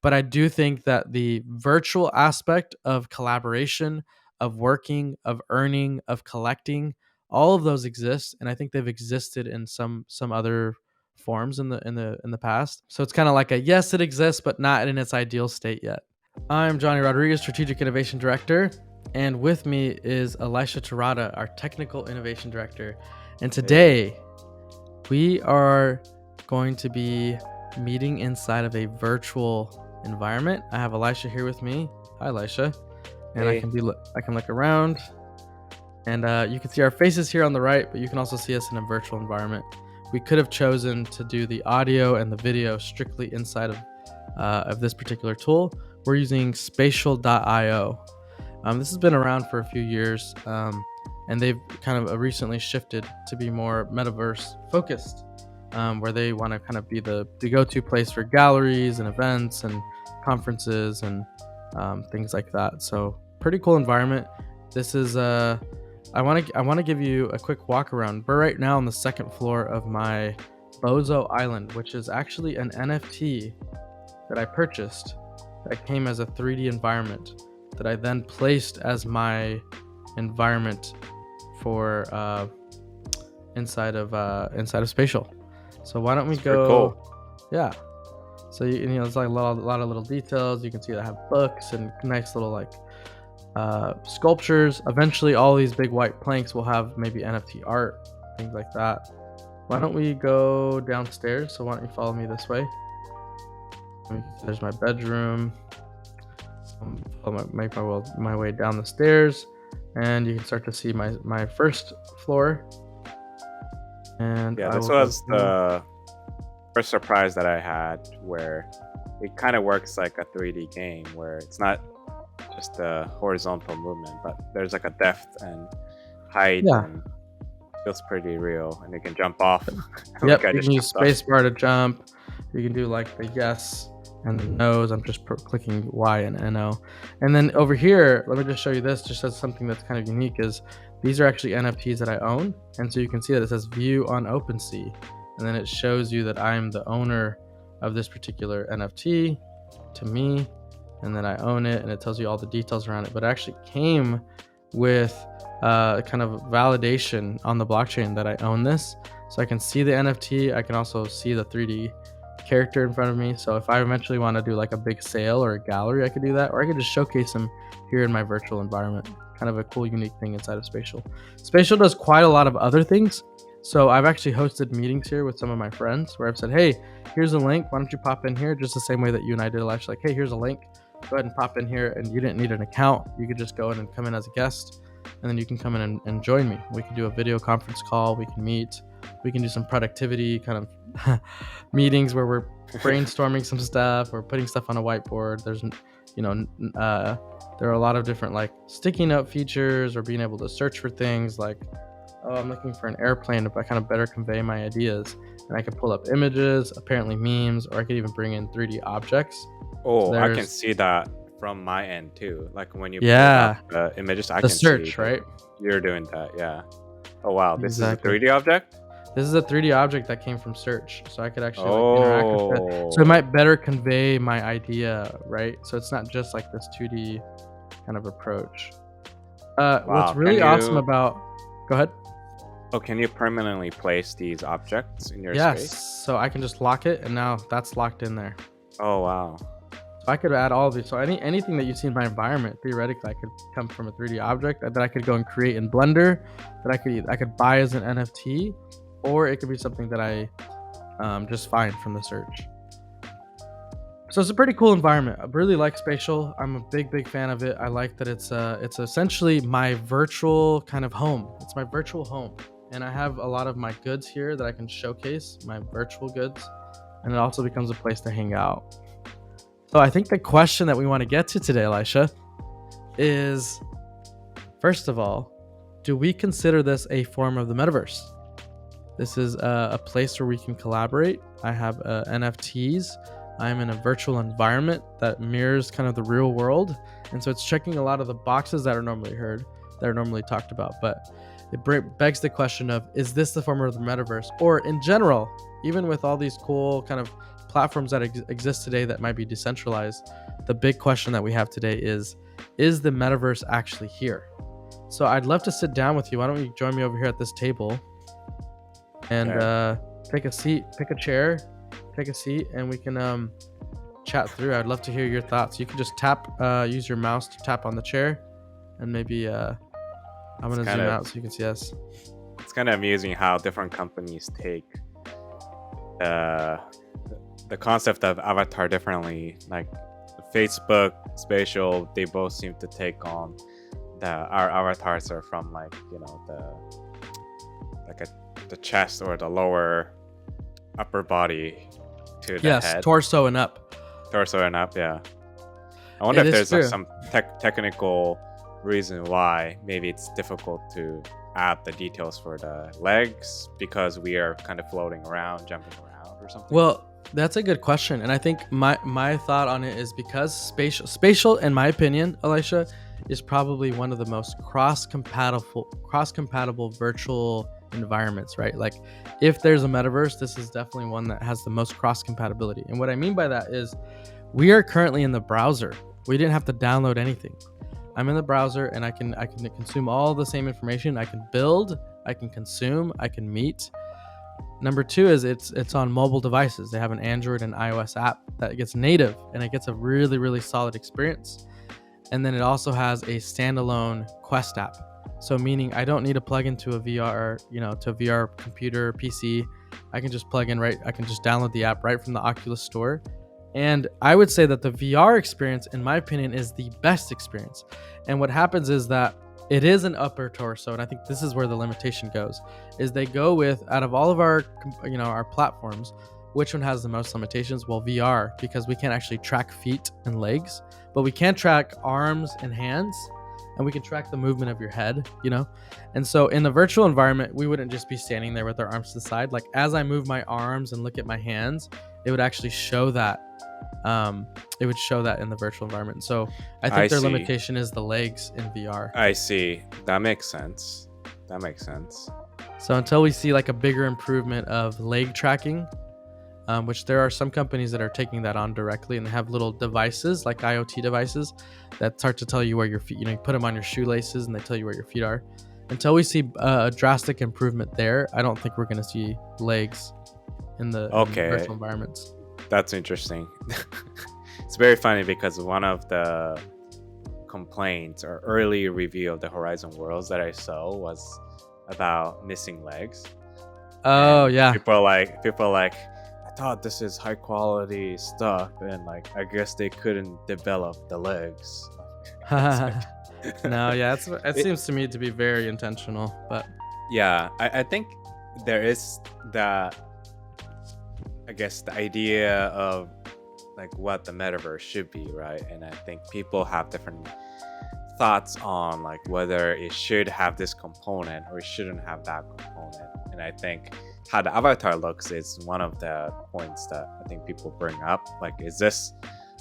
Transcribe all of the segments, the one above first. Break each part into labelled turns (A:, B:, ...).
A: But I do think that the virtual aspect of collaboration, of working, of earning, of collecting, all of those exist, and I think they've existed in some other forms in the past. So it's kind of like a yes, it exists, but not in its ideal state yet. I'm Johnny Rodriguez, Strategic Innovation Director, and with me is Elisha Terada, our Technical Innovation Director. And today we are going to be meeting inside of a virtual environment. I have Elisha here with me. Hi, Elisha. And
B: Hey.
A: I can look around, and you can see our faces here on the right, but you can also see us in a virtual environment. We could have chosen to do the audio and the video strictly inside of this particular tool. We're using spatial.io. This has been around for a few years, and they've kind of recently shifted to be more metaverse focused, where they want to kind of be the go-to place for galleries and events and conferences and things like that. So pretty cool environment. This is I want to give you a quick walk around. We're right now on the second floor of my Bozo Island, which is actually an NFT that I purchased that came as a 3D environment that I then placed as my environment for inside of Spatial. So why don't we go?
B: Cool.
A: Yeah. So it's like a lot of little details. You can see that I have books and nice little like sculptures. Eventually, all these big white planks will have maybe NFT art, things like that. Why don't we go downstairs? So why don't you follow me this way? There's my bedroom. I'll make my way down the stairs, and you can start to see my first floor. And
B: yeah, this was the first surprise that I had, where it kind of works like a 3D game, where it's not just a horizontal movement, but there's like a depth and height, and it feels pretty real, and you can jump off.
A: Yep, you can use spacebar to jump. You can do like the yes and the no's. I'm just clicking Y and NO. And then over here, let me just show you this, just as something that's kind of unique, is these are actually NFTs that I own. And so you can see that it says view on OpenSea. And then it shows you that I'm the owner of this particular NFT to me. And then I own it, and it tells you all the details around it. But it actually came with kind of validation on the blockchain that I own this. So I can see the NFT. I can also see the 3D character in front of me. So if I eventually want to do like a big sale or a gallery, I could do that, or I could just showcase them here in my virtual environment. Kind of a cool, unique thing inside of Spatial. Spatial does quite a lot of other things. So I've actually hosted meetings here with some of my friends where I've said, hey, here's a link. Why don't you pop in here? Just the same way that you and I did, Elijah. Like, hey, here's a link. Go ahead and pop in here. And you didn't need an account. You could just go in and come in as a guest, and then you can come in and join me. We can do a video conference call. We can meet. We can do some productivity kind of meetings where we're brainstorming some stuff or putting stuff on a whiteboard. There's, there are a lot of different like sticky note features, or being able to search for things like, oh, I'm looking for an airplane, if I kind of better convey my ideas. And I could pull up images, apparently memes, or I could even bring in 3D objects.
B: Oh, I can see that from my end too. Like when you pull up the images, I can
A: search,
B: see
A: right?
B: You're doing that, yeah. Oh wow, this is a 3D object?
A: This is a 3D object that came from search, so I could actually interact with it. So it might better convey my idea, right? So it's not just like this 2D kind of approach. What's really awesome about... Go ahead.
B: Oh, can you permanently place these objects in your space?
A: Yes, so I can just lock it, and now that's locked in there.
B: Oh wow.
A: So I could add all of these. So anything that you see in my environment, theoretically, I could come from a 3D object that I could go and create in Blender, that I could buy as an NFT, or it could be something that I just find from the search. So it's a pretty cool environment. I really like Spatial. I'm a big fan of it. I like that it's essentially my virtual kind of home. It's my virtual home. And I have a lot of my goods here that I can showcase, my virtual goods. And it also becomes a place to hang out. So I think the question that we want to get to today, Elisha, is, first of all, do we consider this a form of the metaverse? This is a place where we can collaborate. I have NFTs. I'm in a virtual environment that mirrors kind of the real world. And so it's checking a lot of the boxes that are normally talked about. But it begs the question of, is this the form of the metaverse? Or in general, even with all these cool kind of platforms that exist today that might be decentralized, the big question that we have today is the metaverse actually here? So I'd love to sit down with you. Why don't you join me over here at this table and take a seat, pick a chair, take a seat, and we can chat through. I'd love to hear your thoughts. You can just use your mouse to tap on the chair, and maybe I'm gonna zoom out so you can see us.
B: It's kind of amusing how different companies take the concept of avatar differently. Like Facebook, Spatial, they both seem to take on our avatars are from like, you know, the chest or the lower upper body to the head.
A: Yes, torso and up.
B: Yeah. I wonder if there's like some technical reason why maybe it's difficult to add the details for the legs because we are kind of floating around, jumping around or something.
A: Well, that's a good question, and I think my thought on it is because spatial, in my opinion, Elisha, is probably one of the most cross-compatible virtual environments, right? Like, if there's a metaverse, this is definitely one that has the most cross-compatibility. And what I mean by that is, we are currently in the browser. We didn't have to download anything. I'm in the browser, and I can consume all the same information. I can build, I can consume, I can meet. Number two is it's on mobile devices. They have an Android and iOS app that gets native, and it gets a really, really solid experience. And then it also has a standalone Quest app. So meaning I don't need to plug into a VR, to a VR computer, PC. I can just plug in I can just download the app right from the Oculus store. And I would say that the VR experience, in my opinion, is the best experience. And what happens is that it is an upper torso, and I think this is where the limitation goes, is they go with, out of all of our platforms, which one has the most limitations? Well, VR, because we can't actually track feet and legs, but we can track arms and hands, and we can track the movement of your head, And so in the virtual environment, we wouldn't just be standing there with our arms to the side. Like, as I move my arms and look at my hands, it would actually show that. It would show that in the virtual environment. So I think their limitation is the legs in VR.
B: I see. That makes sense.
A: So until we see like a bigger improvement of leg tracking, which there are some companies that are taking that on directly, and they have little devices like IoT devices that start to tell you where your feet, you put them on your shoelaces and they tell you where your feet are. Until we see a drastic improvement there, I don't think we're going to see legs in the virtual environments.
B: That's interesting. It's very funny because one of the complaints or early review of the Horizon Worlds that I saw was about missing legs.
A: Oh, and yeah.
B: People are like, I thought this is high quality stuff, and like I guess they couldn't develop the legs.
A: No, yeah, it seems to me to be very intentional, but
B: yeah, I think there is that. I guess the idea of like what the metaverse should be, right? And I think people have different thoughts on like whether it should have this component or it shouldn't have that component. And I think how the avatar looks is one of the points that I think people bring up. Like, is this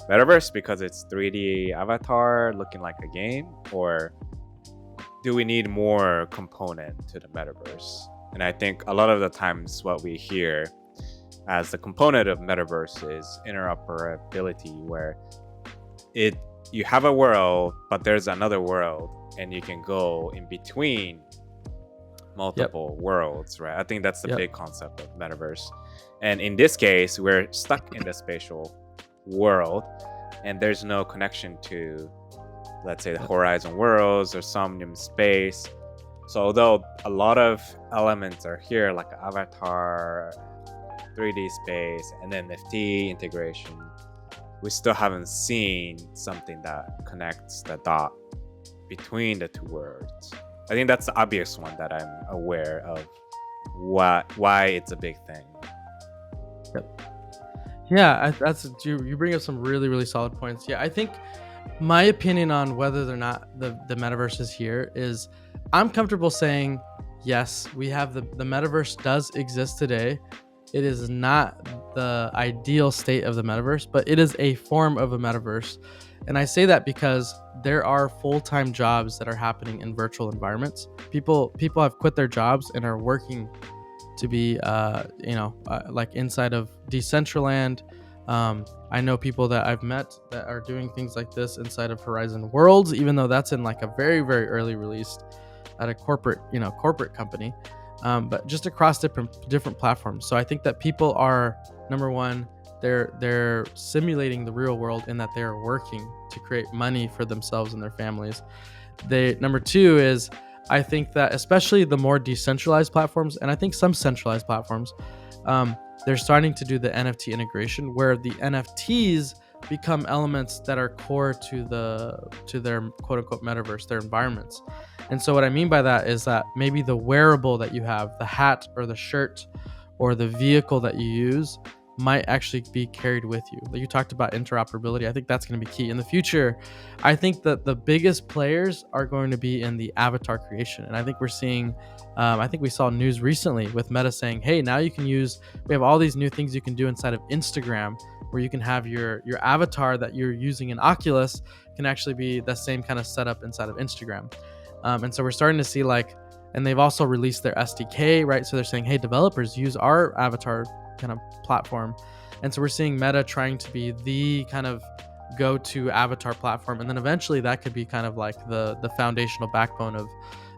B: metaverse because it's 3D avatar looking like a game, or do we need more component to the metaverse? And I think a lot of the times what we hear as the component of metaverse is interoperability, where you have a world, but there's another world, and you can go in between multiple worlds, right? I think that's the big concept of metaverse. And in this case, we're stuck in the spatial world, and there's no connection to, let's say, the Horizon Worlds or Somnium Space. So although a lot of elements are here, like avatar, 3D space, and NFT integration, we still haven't seen something that connects the dot between the two worlds. I think that's the obvious one that I'm aware of why it's a big thing.
A: Yeah, you bring up some really, really solid points. Yeah, I think my opinion on whether or not the metaverse is here is, I'm comfortable saying yes, we have the metaverse does exist today. It is not the ideal state of the metaverse, but it is a form of a metaverse. And I say that because there are full-time jobs that are happening in virtual environments. People have quit their jobs and are working to be, like inside of Decentraland, I know people that I've met that are doing things like this inside of Horizon Worlds, even though that's in like a very, very early release at a corporate company, but just across different platforms. So I think that people are, number one, they're simulating the real world in that they're working to create money for themselves and their families. Number two is, I think that especially the more decentralized platforms, and I think some centralized platforms, they're starting to do the NFT integration where the NFTs become elements that are core to their quote unquote metaverse, their environments. And so what I mean by that is that maybe the wearable that you have, the hat or the shirt or the vehicle that you use, might actually be carried with you. Like you talked about interoperability. I think that's going to be key in the future. I think that the biggest players are going to be in the avatar creation. And I think we're seeing, I think we saw news recently with Meta saying, hey, now we have all these new things you can do inside of Instagram, where you can have your avatar that you're using in Oculus can actually be the same kind of setup inside of Instagram. And so we're starting to see and they've also released their SDK, right? So they're saying, hey, developers, use our avatar kind of platform. And so we're seeing Meta trying to be the kind of go-to avatar platform, and then eventually that could be kind of like the foundational backbone of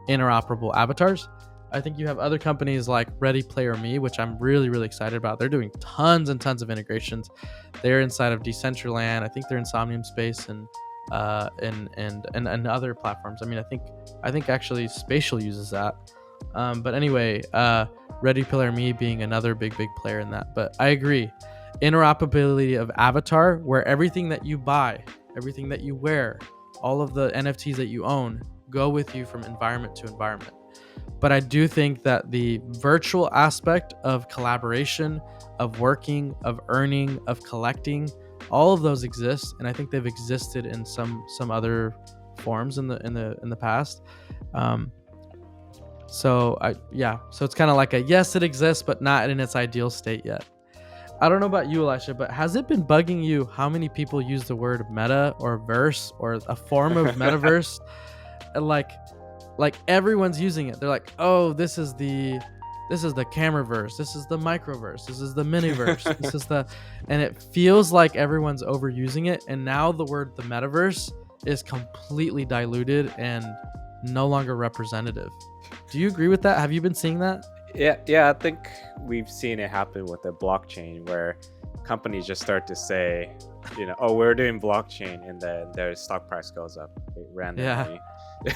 A: interoperable avatars. I think you have other companies like Ready Player Me, which I'm really, really excited about. They're doing tons and tons of integrations. They're inside of Decentraland. I think they're in Somnium Space and other platforms. I mean, I think actually Spatial uses that. But anyway, Ready Player Me being another big player in that. But I agree, interoperability of avatar, where everything that you buy, everything that you wear, all of the NFTs that you own go with you from environment to environment. But I do think that the virtual aspect of collaboration, of working, of earning, of collecting, all of those exist, and I think they've existed in some other forms in the past. So it's kind of like yes, it exists, but not in its ideal state yet. I don't know about you, Elisha, but has it been bugging you how many people use the word meta or verse or a form of metaverse? like everyone's using it. They're like, oh, this is the cameraverse, this is the microverse, this is the miniverse, this is and it feels like everyone's overusing it. And now the metaverse is completely diluted and no longer representative. Do you agree with that? Have you been seeing that?
B: Yeah, I think we've seen it happen with the blockchain, where companies just start to say, oh, we're doing blockchain, and then their stock price goes up randomly,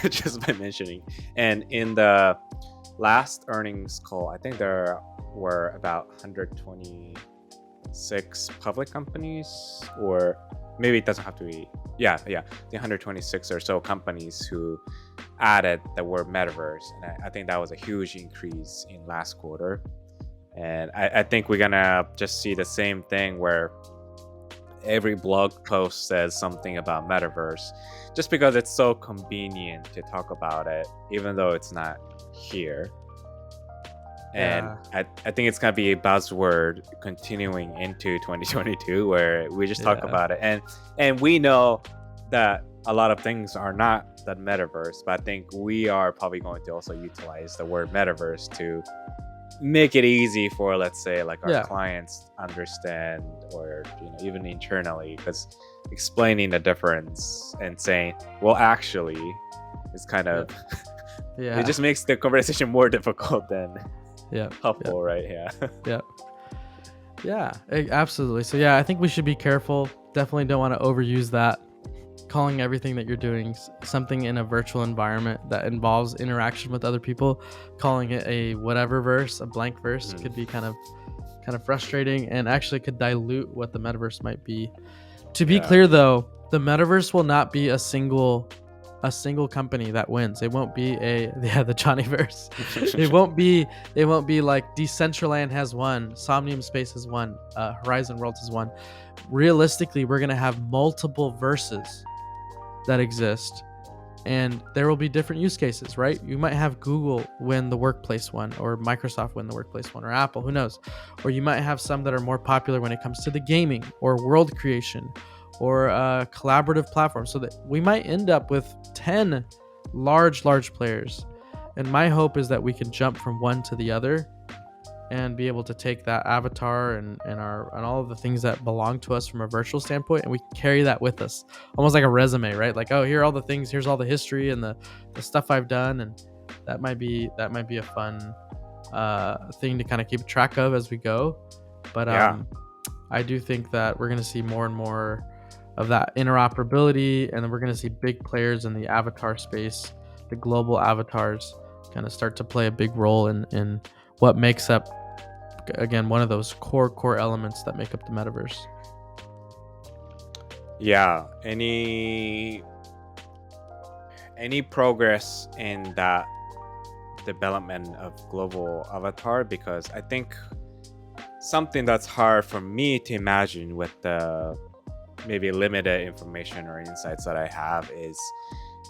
B: just by mentioning. And in the last earnings call, I think there were about 126 public companies, or maybe it doesn't have to be. The 126 or so companies who added the word metaverse, and I think that was a huge increase in last quarter. And I think we're gonna just see the same thing, where every blog post says something about metaverse, just because it's so convenient to talk about it, even though it's not here. And I think it's going to be a buzzword continuing into 2022, where we just talk about it. And we know that a lot of things are not that metaverse, but I think we are probably going to also utilize the word metaverse to make it easy for, let's say, like our clients understand, or even internally, because explaining the difference and saying, well, actually, is kind of it just makes the conversation more difficult than helpful, right?
A: Absolutely. So I think we should be careful. Definitely don't want to overuse that, calling everything that you're doing something in a virtual environment that involves interaction with other people, calling it a whatever verse, a blank verse, could be kind of frustrating, and actually could dilute what the metaverse might be. To be clear though, the metaverse will not be a single company that wins. It won't be the Johnnyverse. it won't be like Decentraland has won, Somnium Space has won, Horizon Worlds has won. Realistically, we're gonna have multiple verses that exist, and there will be different use cases, right? You might have Google win the workplace one, or Microsoft win the workplace one, or Apple, who knows? Or you might have some that are more popular when it comes to the gaming or world creation or collaborative platforms, so that we might end up with 10 large players. And my hope is that we can jump from one to the other and be able to take that avatar and all of the things that belong to us from a virtual standpoint, and we can carry that with us, almost like a resume, right? Like, oh, here are all the things, here's all the history and the stuff I've done, and that might be a fun thing to kind of keep track of as we go. But
B: Yeah.
A: I do think that we're going to see more and more of that interoperability, and then we're going to see big players in the avatar space, the global avatars, kind of start to play a big role in what makes up, again, one of those core elements that make up the metaverse.
B: Yeah. Any progress in that development of global avatar? Because I think something that's hard for me to imagine with the maybe limited information or insights that I have is,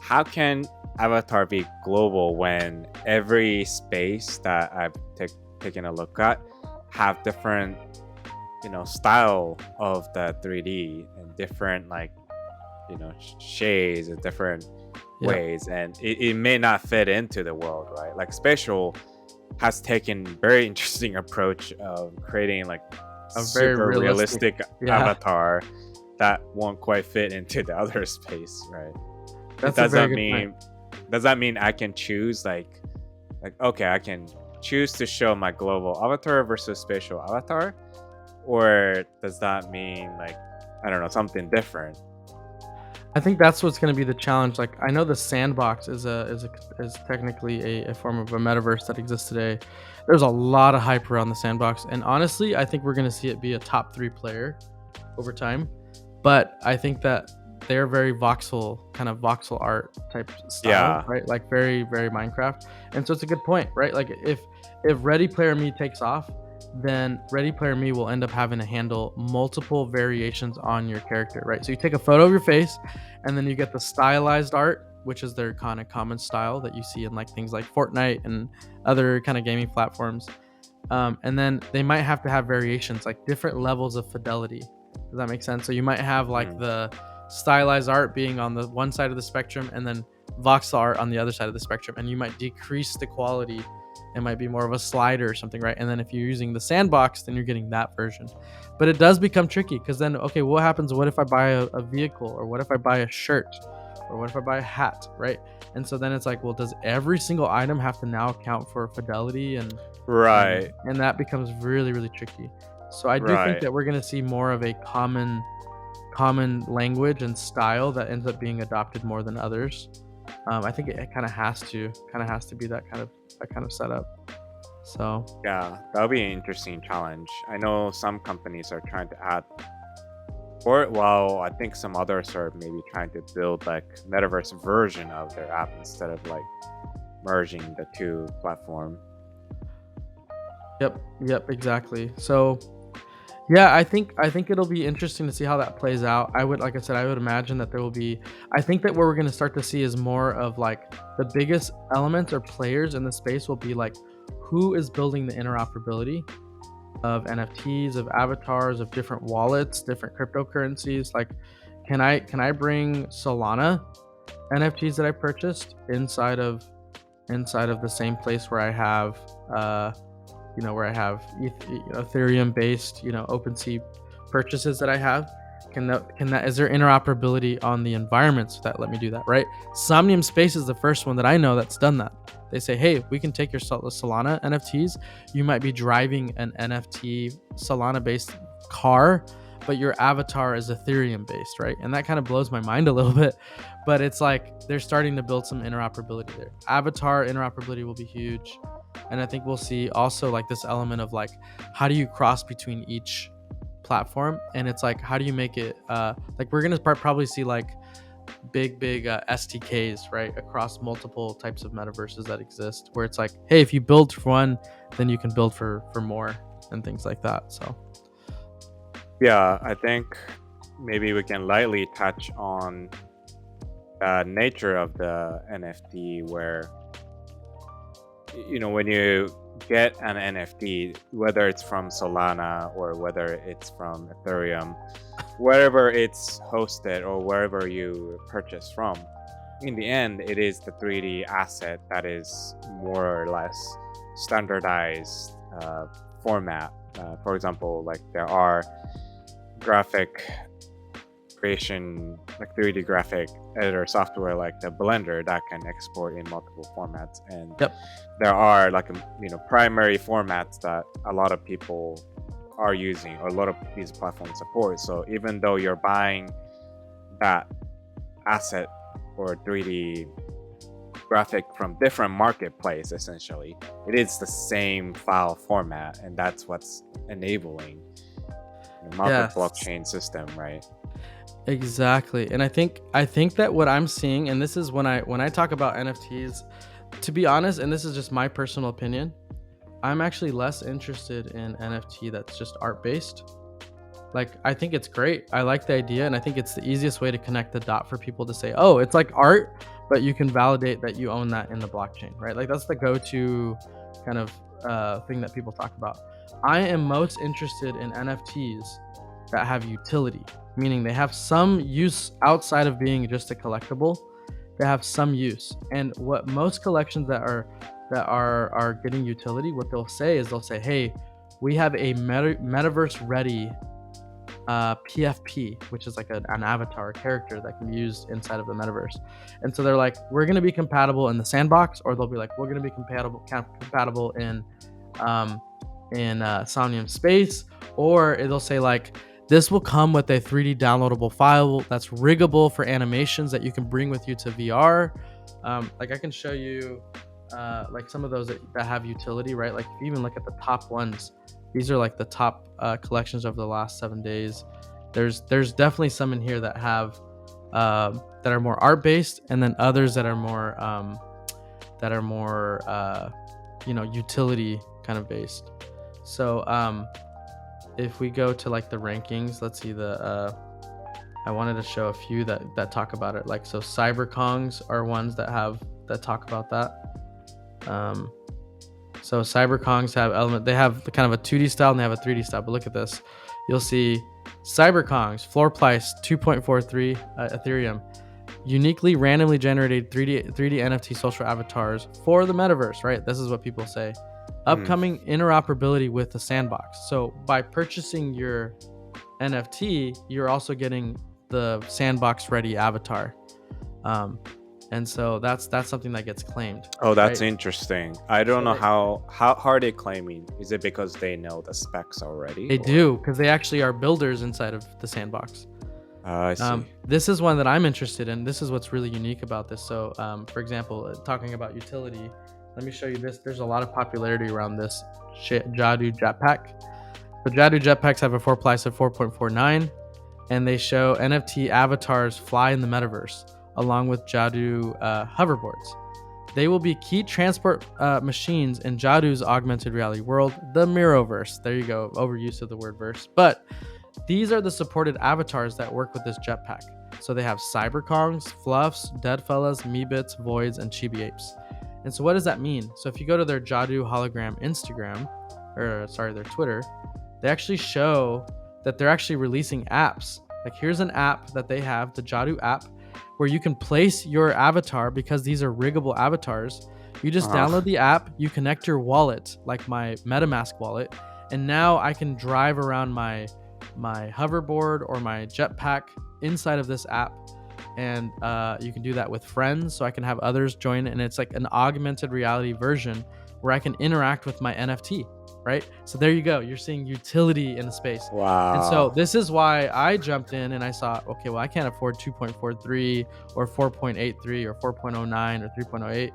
B: how can avatar be global when every space that I've taken a look at have different style of the 3D and different shades and different
A: Yeah.
B: ways, and it may not fit into the world, right? Like Spatial has taken very interesting approach of creating like
A: A very
B: super
A: realistic-
B: realistic
A: Yeah.
B: avatar that won't quite fit into the other space, right?
A: That's a
B: does
A: very
B: that
A: good
B: mean
A: point.
B: does that mean I can choose like okay, I can choose to show my global avatar versus spatial avatar, or does that mean like, I don't know, something different?
A: I think that's what's going to be the challenge. Like, I know the sandbox is technically a form of a metaverse that exists today. There's a lot of hype around the sandbox, and honestly, I think we're going to see it be a top 3 player over time. But I think that they're very voxel art type style,
B: Yeah.
A: right? Like very very Minecraft. And so it's a good point, right? Like if Ready Player Me takes off, then Ready Player Me will end up having to handle multiple variations on your character, right? So you take a photo of your face, and then you get the stylized art, which is their kind of common style that you see in like things like Fortnite and other kind of gaming platforms. And then they might have to have variations, like different levels of fidelity. Does that make sense? So you might have like the stylized art being on the one side of the spectrum, and then voxel art on the other side of the spectrum, and you might decrease the quality. It might be more of a slider or something, right? And then if you're using the sandbox, then you're getting that version. But it does become tricky, because then, okay, what happens? What if I buy a vehicle, or what if I buy a shirt, or what if I buy a hat, right? And so then it's like, well, does every single item have to now account for fidelity and
B: Right.
A: and that becomes really really tricky. So I do think
B: Right.
A: that we're going to see more of a common language and style that ends up being adopted more than others. I think it kind of has to be that kind of setup. So
B: Yeah, that'll be an interesting challenge. I know some companies are trying to add for it, while I think some others are maybe trying to build like metaverse version of their app instead of like merging the two platform.
A: yep, exactly. So yeah, I think it'll be interesting to see how that plays out. Like I said, I would imagine that there will be. I think that what we're going to start to see is more of like the biggest elements or players in the space will be like, who is building the interoperability of NFTs, of avatars, of different wallets, different cryptocurrencies. Like, can I bring Solana NFTs that I purchased inside of the same place where I have Ethereum based, OpenSea purchases that I have? Can that is there interoperability on the environments that let me do that, right? Somnium Space is the first one that I know that's done that. They say, hey, we can take your Solana NFTs. You might be driving an NFT Solana based car, but your avatar is Ethereum based, right? And that kind of blows my mind a little bit, but it's like they're starting to build some interoperability there. Avatar interoperability will be huge. And I think we'll see also like this element of like, how do you cross between each platform? And it's like, how do you make it like we're gonna probably see like big SDKs, right, across multiple types of metaverses that exist, where it's like, hey, if you build for one, then you can build for more and things like that. So
B: Yeah, I think maybe we can lightly touch on the nature of the NFT, where when you get an NFT, whether it's from Solana or whether it's from Ethereum, wherever it's hosted or wherever you purchase from, in the end, it is the 3D asset that is more or less standardized format. For example, like there are graphic creation, like 3D graphic editor software like the Blender that can export in multiple formats, and
A: Yep.
B: there are like primary formats that a lot of people are using, or a lot of these platforms support. So even though you're buying that asset or 3D graphic from different marketplace, essentially it is the same file format, and that's what's enabling the multi-blockchain system, right?
A: Exactly. And I think that what I'm seeing, and this is when I talk about NFTs, to be honest, and this is just my personal opinion, I'm actually less interested in NFT that's just art based. Like, I think it's great. I like the idea, and I think it's the easiest way to connect the dot for people to say, oh, it's like art, but you can validate that you own that in the blockchain, right? Like, that's the go-to kind of thing that people talk about. I am most interested in NFTs that have utility, meaning they have some use outside of being just a collectible. They have some use. And what most collections that are getting utility, what they'll say is hey, we have a metaverse ready PFP, which is like an avatar character that can be used inside of the metaverse. And so they're like, we're going to be compatible in the sandbox, or they'll be like, we're going to be compatible in Somnium Space, or it'll say like, this will come with a 3D downloadable file that's riggable for animations that you can bring with you to VR. Like I can show you like some of those that have utility, right? Like if you even look at the top ones, these are like the top collections over the last 7 days. There's definitely some in here that have that are more art based, and then others that are more utility kind of based. So if we go to like the rankings, let's see I wanted to show a few that talk about it. Like, so CyberKongs are ones that talk about that. So CyberKongs they have kind of a 2D style and they have a 3D style. But look at this. You'll see CyberKongs, floor price 2.43 Ethereum, uniquely randomly generated 3D NFT social avatars for the metaverse, right? This is what people say. Upcoming interoperability with the sandbox. So by purchasing your NFT, you're also getting the sandbox ready avatar. And so that's something that gets claimed.
B: Oh, that's right? Interesting. I don't know how are they claiming? Is it because they know the specs already?
A: They do, because they actually are builders inside of the sandbox.
B: I see.
A: This is one that I'm interested in. This is what's really unique about this. So for example, talking about utility, let me show you this. There's a lot of popularity around this Jadu Jetpack. So Jadu Jetpacks have a floor price of 4.49, and they show NFT avatars fly in the metaverse along with Jadu hoverboards. They will be key transport machines in Jadu's augmented reality world, the Mirrorverse. There you go, overuse of the word verse. But these are the supported avatars that work with this jetpack. So they have CyberKongs, Fluffs, Deadfellas, Meebits, Voids, and Chibi Apes. And so what does that mean? So if you go to their Jadu hologram Instagram, their Twitter, they actually show that they're actually releasing apps. Like, here's an app that they have, the Jadu app, where you can place your avatar, because these are riggable avatars. You just download the app, you connect your wallet, like my MetaMask wallet, and now I can drive around my hoverboard or my jetpack inside of this app. And you can do that with friends, so I can have others join, and it's like an augmented reality version where I can interact with my NFT, right? So there you go. You're seeing utility in the space.
B: Wow.
A: And so this is why I jumped in and I saw, okay, well, I can't afford 2.43 or 4.83 or 4.09 or 3.08.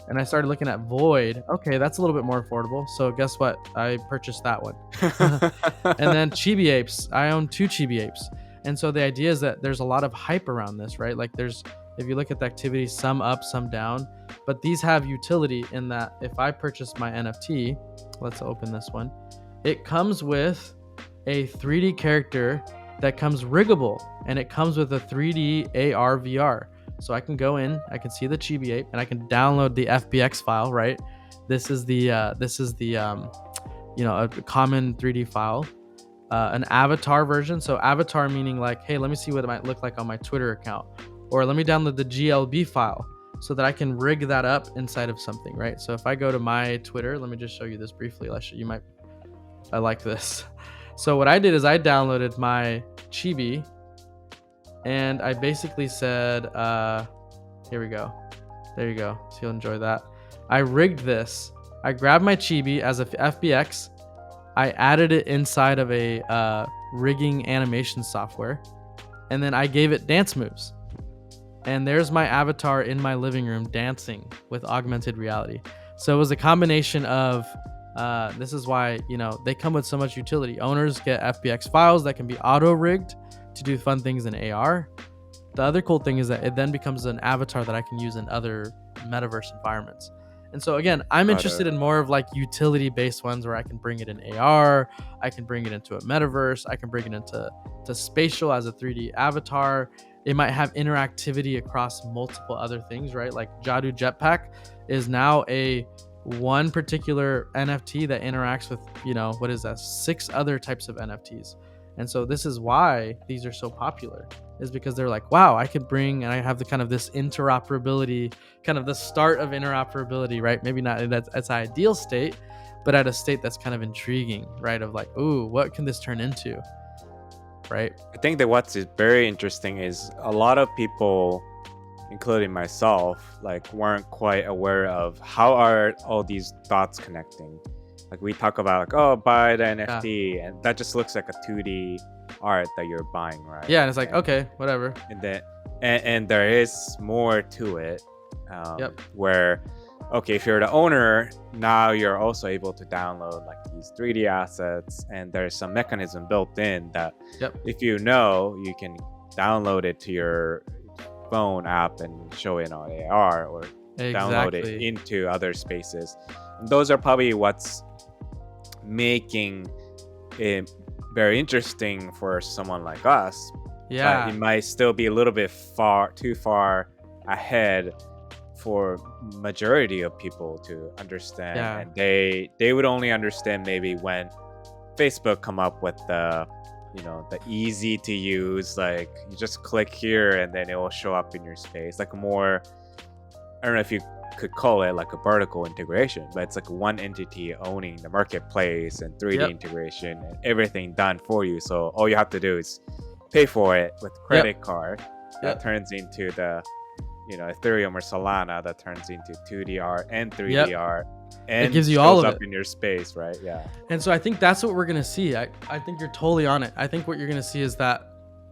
A: And I started looking at Void. Okay, that's a little bit more affordable. So guess what? I purchased that one. And then Chibi Apes. I own 2 Chibi Apes. And so the idea is that there's a lot of hype around this, right? Like, if you look at the activity, some up, some down, but these have utility in that if I purchase my NFT, let's open this one, it comes with a 3D character that comes riggable, and it comes with a 3D AR VR. So I can go in, I can see the Chibi Ape, and I can download the Fbx file, right? This is the a common 3D file. An avatar version. So avatar meaning like, hey, let me see what it might look like on my Twitter account, or let me download the GLB file. so that I can rig that up inside of something, right? So if I go to my Twitter, let me just show you this briefly. I like this. So what I did is I downloaded my Chibi, and I basically said, here we go. There you go. So you'll enjoy that. I rigged this. I grabbed my Chibi as a FBX. I added it inside of a rigging animation software, and then I gave it dance moves. And there's my avatar in my living room dancing with augmented reality. So it was a combination of, this is why, they come with so much utility. Owners get FBX files that can be auto-rigged to do fun things in AR. The other cool thing is that it then becomes an avatar that I can use in other metaverse environments. And so again, I'm interested in more of like utility-based ones where I can bring it in AR, I can bring it into a metaverse, I can bring it into spatial as a 3D avatar. It might have interactivity across multiple other things, right? Like Jadu Jetpack is now a one particular NFT that interacts with, 6 other types of NFTs. And so this is why these are so popular, is because they're like, wow, I could bring, and I have the kind of this interoperability, kind of the start of interoperability, right? Maybe not that's an ideal state, but at a state that's kind of intriguing, right? Of like, ooh, what can this turn into? Right.
B: I think that what's very interesting is a lot of people, including myself, like weren't quite aware of how are all these dots connecting. Like we talk about like, oh, buy the NFT, and that just looks like a 2D art that you're buying, right?
A: Yeah, and it's like, okay, whatever.
B: And then and there is more to it, where okay, if you're the owner, now you're also able to download like these 3D assets, and there's some mechanism built in that if you can download it to your phone app and show it on AR, or download it into other spaces. And those are probably what's making it very interesting for someone like us.
A: Yeah,
B: but it might still be a little bit too far ahead for majority of people to understand. And they would only understand maybe when Facebook come up with the easy to use, like you just click here and then it will show up in your space, like more, I don't know if you could call it like a vertical integration, but it's like one entity owning the marketplace and 3D integration and everything done for you. So all you have to do is pay for it with credit card that turns into the Ethereum or Solana that turns into 2D art and 3D art, and
A: it gives you all of
B: up
A: it
B: in your space, right? Yeah.
A: And so I think that's what we're gonna see. I think you're totally on it. I think what you're gonna see is that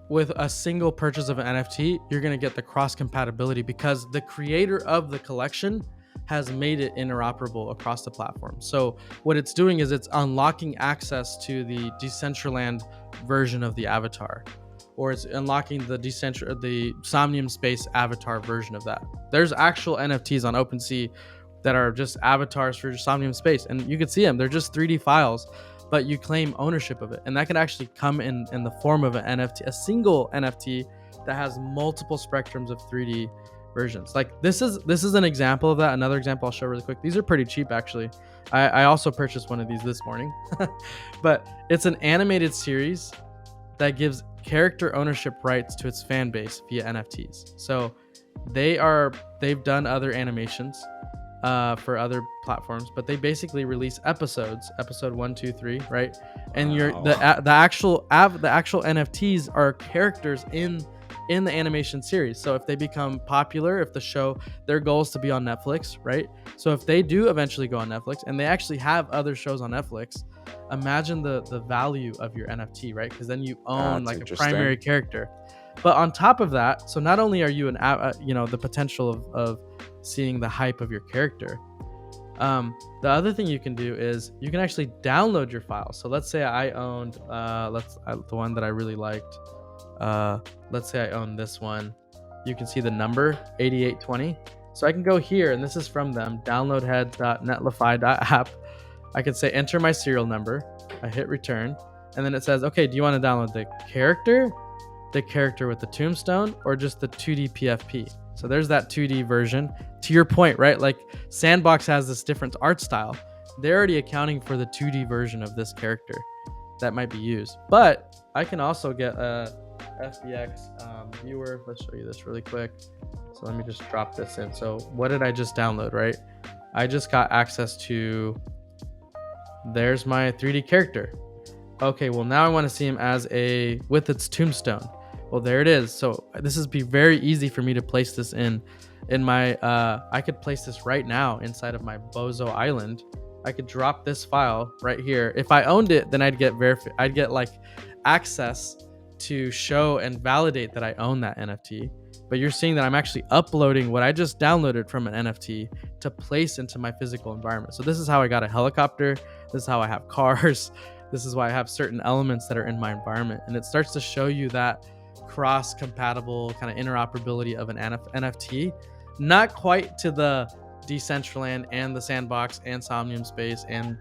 A: with a single purchase of an NFT, you're gonna get the cross compatibility because the creator of the collection has made it interoperable across the platform. So what it's doing is it's unlocking access to the Decentraland version of the avatar, or it's unlocking the Somnium Space avatar version of that. There's actual NFTs on OpenSea that are just avatars for Somnium Space, and you can see them. They're just 3D files, but you claim ownership of it, and that can actually come in the form of an NFT, a single NFT that has multiple spectrums of 3D versions. Like this is an example of that. Another example I'll show really quick. These are pretty cheap actually. I also purchased one of these this morning, but it's an animated series that gives character ownership rights to its fan base via NFTs. So they've done other animations for other platforms, but they basically release episode 1, 2, 3, right? And the actual NFTs are characters in the animation series. So if they become popular, if the show, their goal is to be on Netflix, right? So if they do eventually go on Netflix, and they actually have other shows on Netflix, imagine the value of your NFT, right? Because then you own like a primary character. But on top of that, so not only are you the potential of seeing the hype of your character, the other thing you can do is you can actually download your files. So let's say I owned the one that I really liked. Let's say I own this one. You can see the number 8820. So I can go here, and this is from them, downloadhead.netlify.app. I can say enter my serial number. I hit return, and then it says, okay, do you want to download the character with the tombstone, or just the 2D PFP? So there's that 2D version. To your point, right? Like Sandbox has this different art style. They're already accounting for the 2D version of this character that might be used. But I can also get Fbx Viewer. Let's show you this really quick. So let me just drop this in. So what did I just download, right? I just got access to, there's my 3D character. Okay, well now I want to see him as with its tombstone. Well, there it is. So this is be very easy for me to place this in my, I could place this right now inside of my Bozo Island. I could drop this file right here. If I owned it, then I'd get like access to show and validate that I own that NFT. But you're seeing that I'm actually uploading what I just downloaded from an NFT to place into my physical environment. So this is how I got a helicopter. This is how I have cars. This is why I have certain elements that are in my environment. And it starts to show you that cross-compatible kind of interoperability of an NFT. Not quite to the Decentraland and the Sandbox and Somnium Space and,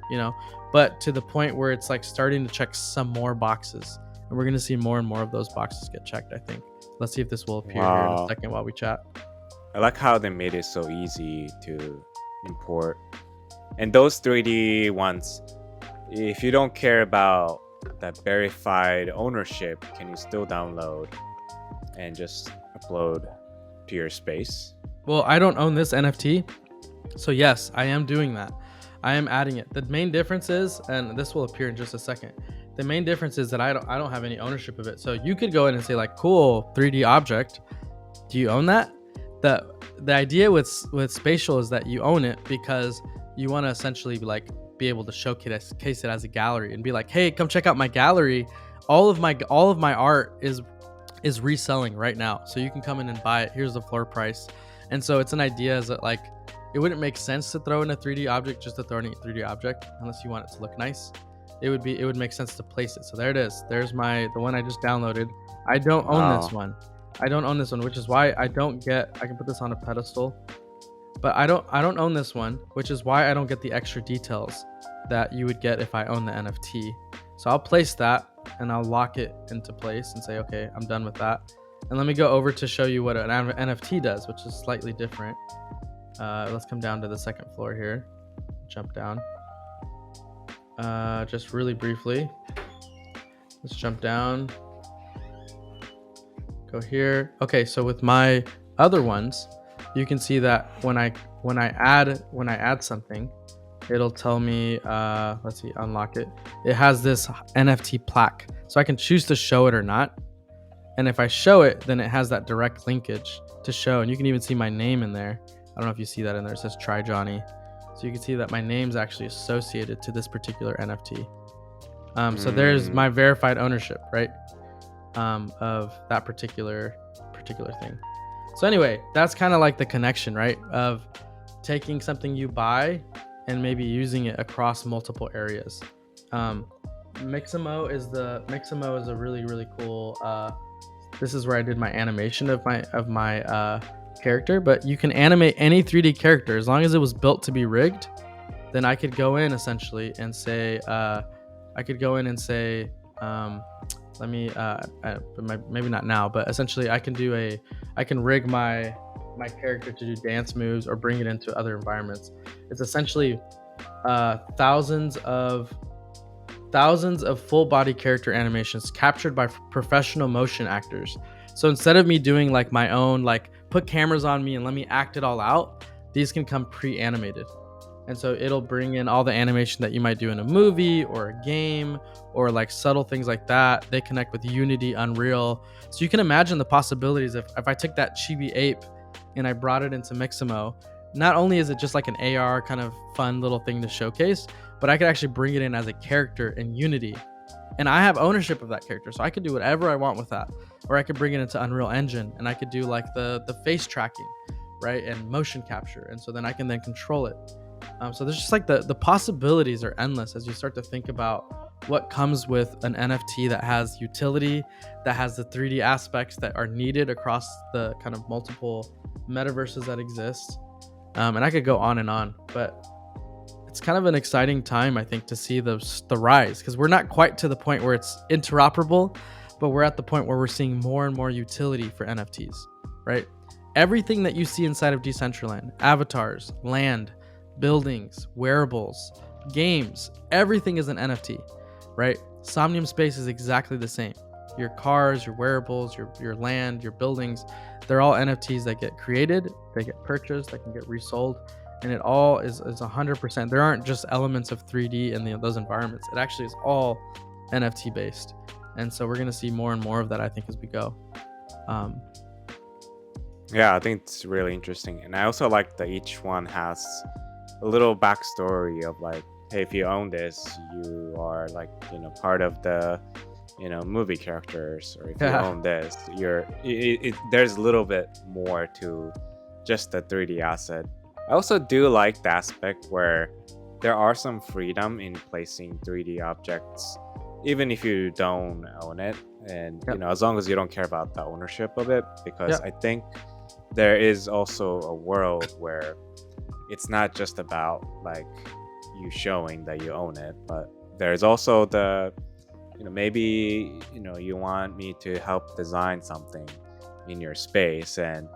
A: but to the point where it's like starting to check some more boxes. And we're going to see more and more of those boxes get checked, I think. Let's see if this will appear here in a second while we chat.
B: I like how they made it so easy to import. And those 3D ones, if you don't care about that verified ownership, can you still download and just upload to your space?
A: Well, I don't own this NFT. So yes, I am doing that. I am adding it. The main difference is, and this will appear in just a second, the main difference is that I don't have any ownership of it. So you could go in and say like, cool, 3D object. Do you own that? The idea with Spatial is that you own it because you want to essentially be able to showcase it as a gallery and be like, hey, come check out my gallery. All of my art is reselling right now. So you can come in and buy it. Here's the floor price. And so it's an idea is that like, it wouldn't make sense to throw in a 3D object just to throw in a 3D object unless you want it to look nice. It would make sense to place it. So there it is. There's the one I just downloaded. I don't own this one. I don't own this one, which is why I can put this on a pedestal, but I don't own this one, which is why I don't get the extra details that you would get if I own the NFT. So I'll place that and I'll lock it into place and say, okay, I'm done with that. And let me go over to show you what an NFT does, which is slightly different. Let's come down to the second floor here. Jump down. Just really briefly. Let's jump down. Go here. Okay, so with my other ones, you can see that when I add something, it'll tell me, let's see, unlock it. It has this NFT plaque. So I can choose to show it or not. And if I show it, then it has that direct linkage to show. And you can even see my name in there. I don't know if you see that in there. It says Try Johnny. So you can see that my name's actually associated to this particular NFT. So there's my verified ownership, right? Of that particular thing. So anyway, that's kind of like the connection, right? Of taking something you buy and maybe using it across multiple areas. Mixamo is a really, really cool, this is where I did my animation of my character, but you can animate any 3D character as long as it was built to be rigged. Then I could go in essentially and say, let me maybe not now, but essentially I can rig my character to do dance moves or bring it into other environments. It's essentially thousands of full body character animations captured by professional motion actors. So instead of me doing like my own, like put cameras on me and let me act it all out, these can come pre-animated. And so it'll bring in all the animation that you might do in a movie or a game or like subtle things like that. They connect with Unity, Unreal. So you can imagine the possibilities if I took that chibi ape and I brought it into Mixamo. Not only is it just like an AR kind of fun little thing to showcase, but I could actually bring it in as a character in Unity. And I have ownership of that character. So I could do whatever I want with that. Or I could bring it into Unreal Engine and I could do like the face tracking, right? And motion capture. And so then I can then control it. So there's just like the possibilities are endless as you start to think about what comes with an NFT that has utility, that has the 3D aspects that are needed across the kind of multiple metaverses that exist. And I could go on and on, but it's kind of an exciting time, I think, to see the rise, because we're not quite to the point where it's interoperable, but we're at the point where we're seeing more and more utility for NFTs, right? Everything that you see inside of Decentraland, avatars, land, buildings, wearables, games, everything is an NFT, right? Somnium Space is exactly the same. your cars, your wearables, your land, your buildings, they're all NFTs that get created, they get purchased, they can get resold, and it all is 100%. There aren't just elements of 3D in those environments. It actually is all NFT based, and so we're gonna see more and more of that, I think, as we go.
B: Yeah, I think it's really interesting, and I also like that each one has a little backstory of like, hey, if you own this, you are like, part of the, movie characters, or if you
A: Yeah,
B: own this, there's a little bit more to just the 3D asset. I also do like the aspect where there are some freedom in placing 3D objects, even if you don't own it, and
A: yep,
B: as long as you don't care about the ownership of it, because
A: yep,
B: I think there is also a world where it's not just about like you showing that you own it, but there's also the maybe you want me to help design something in your space, and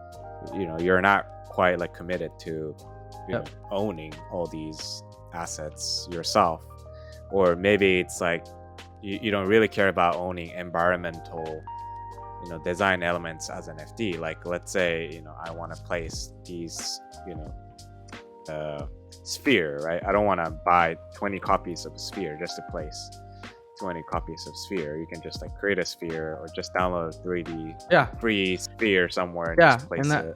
B: you're not quite like committed to
A: yep,
B: owning all these assets yourself, or maybe it's like you don't really care about owning environmental design elements as an FD. Like, let's say I want to place these sphere, right? I don't want to buy 20 copies of a sphere just to place 20 copies of sphere. You can just like create a sphere, or just download a 3D
A: yeah,
B: free sphere somewhere and
A: yeah,
B: just place it.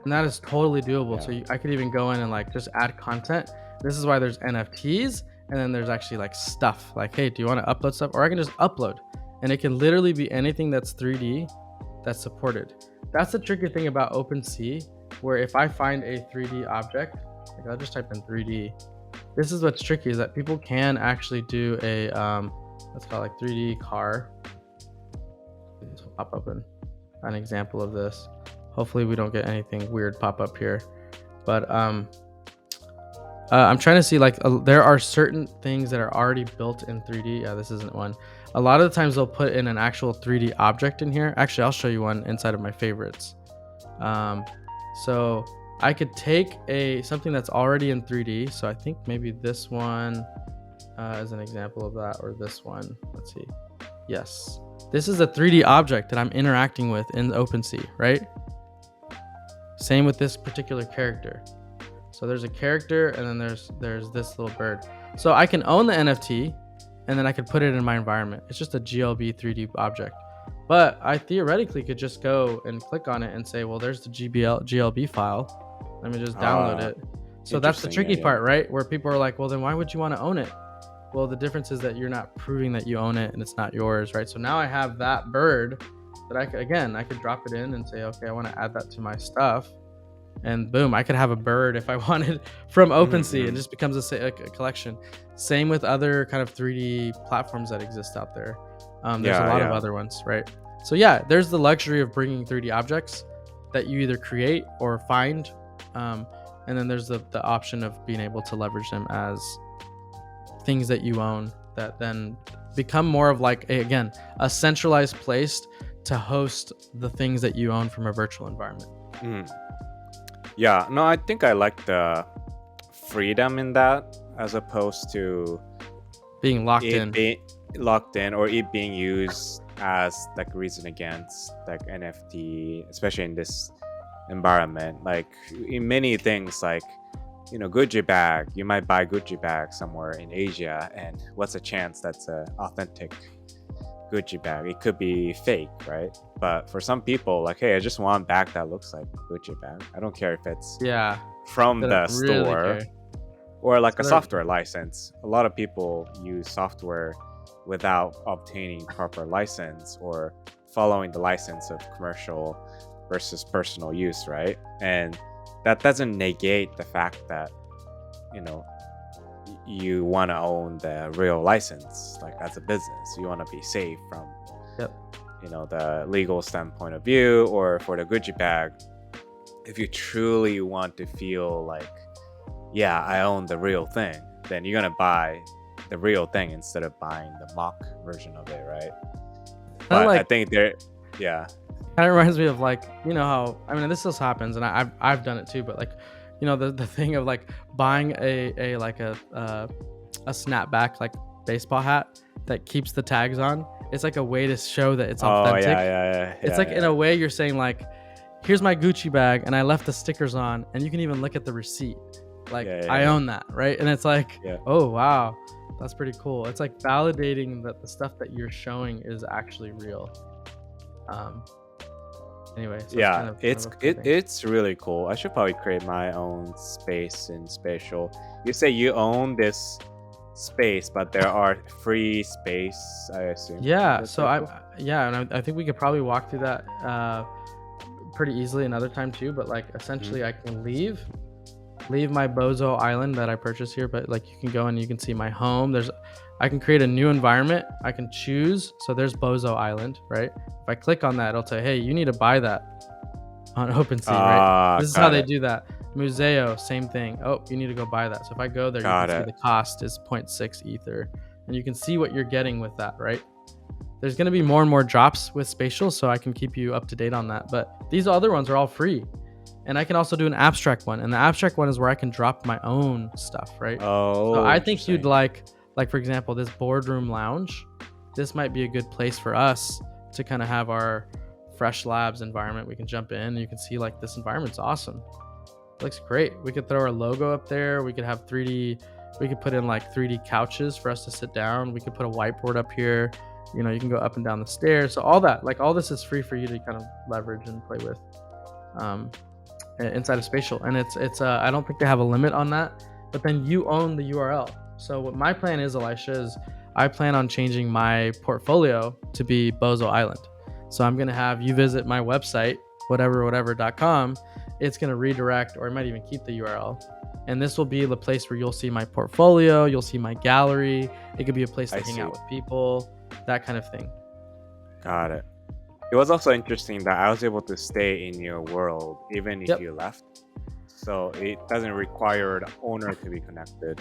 A: and that is totally doable. So
B: Yeah.
A: I could even go in and like just add content. This is why there's NFTs, and then there's actually like stuff like, hey, do you want to upload stuff? Or I can just upload, and it can literally be anything that's 3D that's supported. That's the tricky thing about OpenSea, where if I find a 3D object, like I'll just type in 3D. This is what's tricky, is that people can actually do a let's call it like 3D car. This will pop up an example of this. Hopefully we don't get anything weird pop up here, but I'm trying to see like there are certain things that are already built in 3D. Yeah, this isn't one. A lot of the times they'll put in an actual 3D object in here. Actually, I'll show you one inside of my favorites. So I could take something that's already in 3D. So I think maybe this one is an example of that, or this one. Let's see. Yes, this is a 3D object that I'm interacting with in OpenSea, right? Same with this particular character. So there's a character, and then there's this little bird. So I can own the NFT, and then I could put it in my environment. It's just a GLB 3D object. But I theoretically could just go and click on it and say, well, there's the GLB file. Let me just download it. So that's the tricky part, right? Where people are like, well, then why would you want to own it? Well, the difference is that you're not proving that you own it, and it's not yours, right? So now I have that bird that I could drop it in and say, okay, I want to add that to my stuff. And boom, I could have a bird if I wanted from OpenSea. It just becomes a collection. Same with other kind of 3D platforms that exist out there. There's a lot of other ones, right? So yeah, there's the luxury of bringing 3D objects that you either create or find. And then there's the option of being able to leverage them as things that you own that then become more of like, a centralized place to host the things that you own from a virtual environment.
B: Yeah, no, I think I like the freedom in that, as opposed to
A: being locked
B: in, or it being used as like reason against like NFT, especially in this environment. Like in many things, like Gucci bag, you might buy Gucci bag somewhere in Asia, and what's the chance that's a authentic Gucci bag? It could be fake, right? But for some people, like, hey, I just want a bag that looks like Gucci bag. I don't care if it's from the store or like a software license. A lot of people use software without obtaining proper license, or following the license of commercial versus personal use, right? And that doesn't negate the fact that you want to own the real license. Like, as a business, you want to be safe from the legal standpoint of view. Or for the Gucci bag, if you truly want to feel like, yeah, I own the real thing, then you're gonna buy the real thing instead of buying the mock version of it, right? But I think kind
A: of reminds me of like, how, I mean, this still happens, and I've done it too, but like, the thing of like buying a snapback like baseball hat that keeps the tags on. It's like a way to show that it's
B: Oh
A: authentic.
B: yeah.
A: It's like in a way you're saying like, here's my Gucci bag and I left the stickers on, and you can even look at the receipt. Like I own that, right? And it's like, oh wow, that's pretty cool. It's like validating that the stuff that you're showing is actually real. Anyway, so
B: Yeah,
A: it's kind of
B: it's really cool. I should probably create my own space in Spatial. You say you own this space, but there are free space, I assume.
A: Yeah,
B: That's
A: so
B: pretty
A: and I think we could probably walk through that pretty easily another time too. But like essentially, I can leave my Bozo Island that I purchased here, but like you can go and you can see my home. I can create a new environment. I can choose. So there's Bozo Island, right? If I click on that, it'll say, hey, you need to buy that on OpenSea, right? This is how they do that. Museo, same thing. Oh, you need to go buy that. So if I go there, you can see the cost is 0.6 Ether, and you can see what you're getting with that, right? There's going to be more and more drops with Spatial, so I can keep you up to date on that. But these other ones are all free. And I can also do an abstract one. And the abstract one is where I can drop my own stuff, right?
B: Oh,
A: so I think you'd like for example, this boardroom lounge. This might be a good place for us to kind of have our fresh labs environment. We can jump in and you can see like this environment's awesome. It looks great. We could throw our logo up there. We could have 3D. We could put in like 3D couches for us to sit down. We could put a whiteboard up here. You know, you can go up and down the stairs. So all that, like all this is free for you to kind of leverage and play with. Inside of Spatial, and it's I don't think they have a limit on that, but then you own the URL. So what my plan is, Elisha, is I plan on changing my portfolio to be Bozo Island. So I'm gonna have you visit my website, whatever.com. It's gonna redirect, or I might even keep the URL, and this will be the place where you'll see my portfolio, you'll see my gallery. It could be a place to hang out with people, that kind of thing.
B: Got it. It was also interesting that I was able to stay in your world even if you left. So it doesn't require the owner to be connected.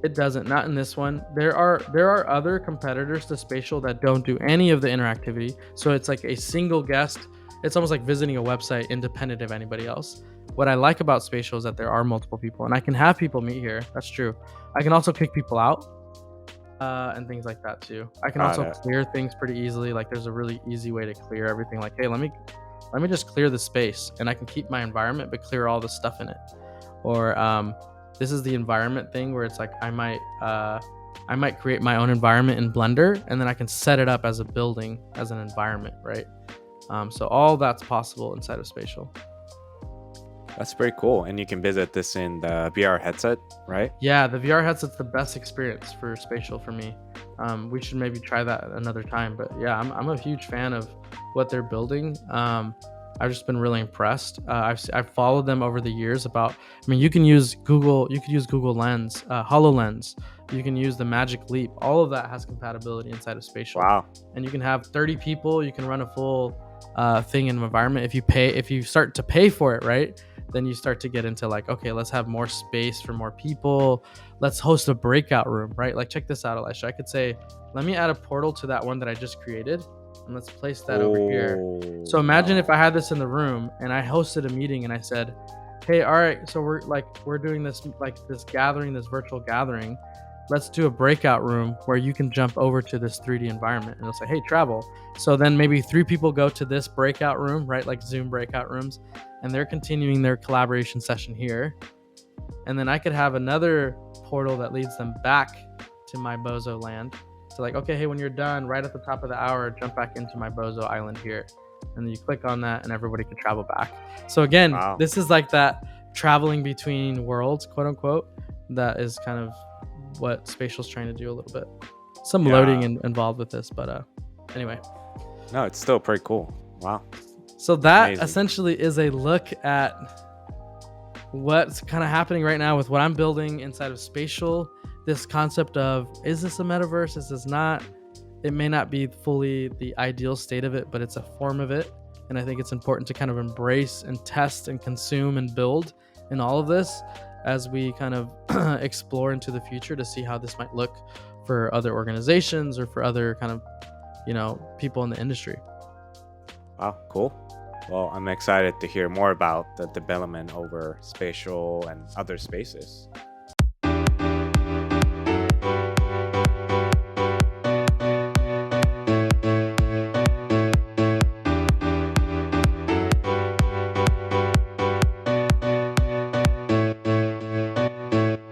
A: It doesn't, not in this one. There are other competitors to Spatial that don't do any of the interactivity. So it's like a single guest. It's almost like visiting a website independent of anybody else. What I like about Spatial is that there are multiple people, and I can have people meet here. That's true. I can also kick people out. And things like that too. I can also clear things pretty easily. Like there's a really easy way to clear everything. Like, hey, let me just clear the space, and I can keep my environment but clear all the stuff in it. Or this is the environment thing where it's like I might create my own environment in Blender, and then I can set it up as a building, as an environment, right? So all that's possible inside of Spatial.
B: That's pretty cool. And you can visit this in the VR headset, right?
A: Yeah, the VR headset's the best experience for Spatial for me. We should maybe try that another time. But yeah, I'm a huge fan of what they're building. I've just been really impressed. I've followed them over the years you can use Google Lens, HoloLens. You can use the Magic Leap. All of that has compatibility inside of Spatial.
B: Wow.
A: And you can have 30 people. You can run a full thing in an environment. If you start to pay for it, right? Then you start to get into like, okay, let's have more space for more people. Let's host a breakout room, right? Like, check this out, Elisha. I could say, let me add a portal to that one that I just created, and let's place that over here. So imagine if I had this in the room and I hosted a meeting and I said, hey, all right, so we're doing this, like this gathering, this virtual gathering. Let's do a breakout room where you can jump over to this 3D environment, and it'll say, hey, travel. So then maybe 3 people go to this breakout room, right? Like Zoom breakout rooms, and they're continuing their collaboration session here. And then I could have another portal that leads them back to my Bozo land. So like, okay, hey, when you're done, right at the top of the hour, jump back into my Bozo Island here. And then you click on that and everybody can travel back. So again, This is like that traveling between worlds, quote unquote. That is kind of what Spatial's trying to do a little bit. Some loading involved with this, but anyway.
B: No, it's still pretty cool. Wow.
A: So that essentially is a look at what's kind of happening right now with what I'm building inside of Spatial. This concept of, is this a metaverse? Is this not? It may not be fully the ideal state of it, but it's a form of it. And I think it's important to kind of embrace and test and consume and build in all of this as we kind of explore into the future to see how this might look for other organizations or for other kind of, people in the industry.
B: Wow, cool. Well, I'm excited to hear more about the development over Spatial and other spaces.